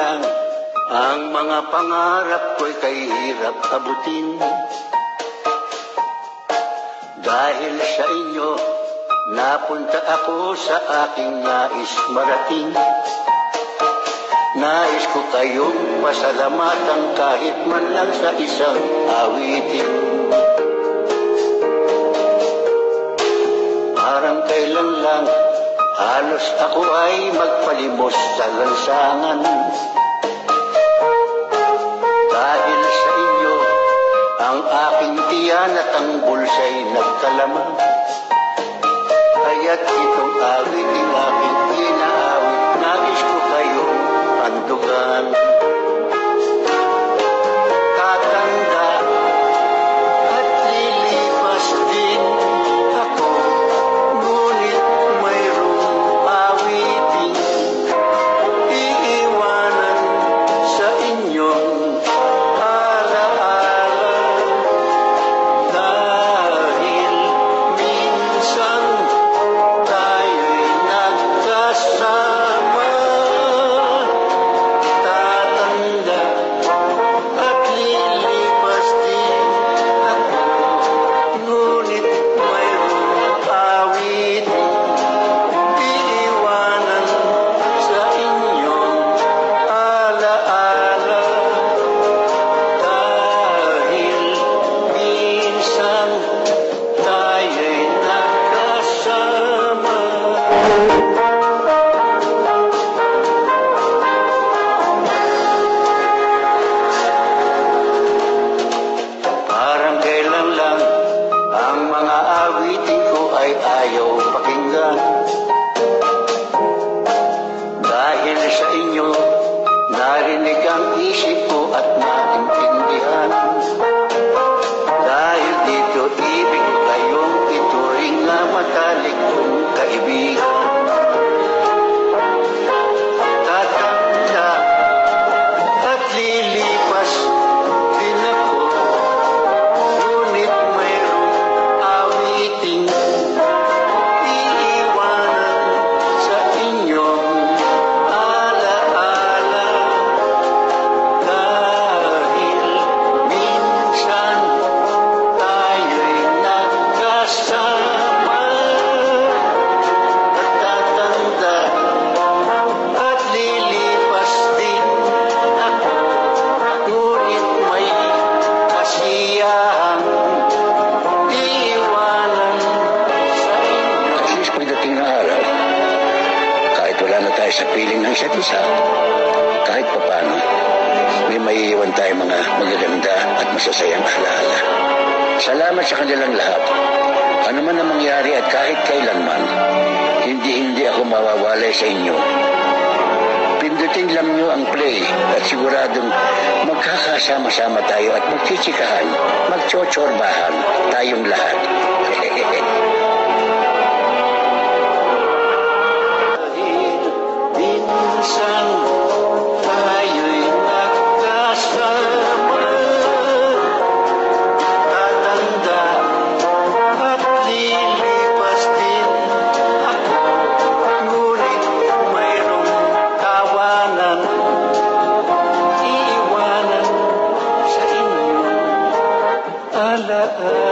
lang, ang mga pangarap ko'y kahirap abutin. Dahil sa inyo, napunta ako sa aking nais marating. Nais ko kayong pasalamatan kahit man lang sa isang awitin. Parang kailan lang, halos ako ay magpalimos sa lansangan. Dahil sa inyo, ang aking tiyan at ang bulsa'y nagkalamang. Kaya't itong awiting aking inaawit, nais ko kayong pandugan. Tatanda at lilipas din ako, ngunit mayroong awiting iiwanan sa inyong alaala. Dahil minsan tayo'y nagkasama. Tatanda at lilipas din ako, ngunit mayroong awiting iiwanan sa inyong alaala. Dahil minsan tayo'y nagkasama. Parang kailan lang, ang mga awitin ko ay ayaw pakinggan. Dahil sa inyo, narinig ang isip ko at naintindihan. Dahil dito, ibig ko kayong ituring na matalik kong kaibigan. Tatanda at lilipas din ako, ngunit mayroong awiting iiwanan sa inyong alaala. Dahil minsan tayo'y nagkasama. At tatanda at lilipas din ako, ngunit may kasiyahan iiwanan sa inyo. At least pagdating ng araw, kahit wala na tayo sa piling ng isa't isa, kahit papano, may maiiwan tayo mga magaganda at masasayang alaala. Salamat sa kanilang lahat. Ano man ang mangyari at kahit kailanman, hindi ako mawawalay sa inyo. Pindutin lang nyo ang play at siguradong magkakasama-sama tayo at magchichikahan, magchotsorbahan tayong lahat. Dahil minsan tayo'y nagkasama. Tatanda at lilipas din ako, ngunit mayroong tawanan iiwanan sa inyong alaala.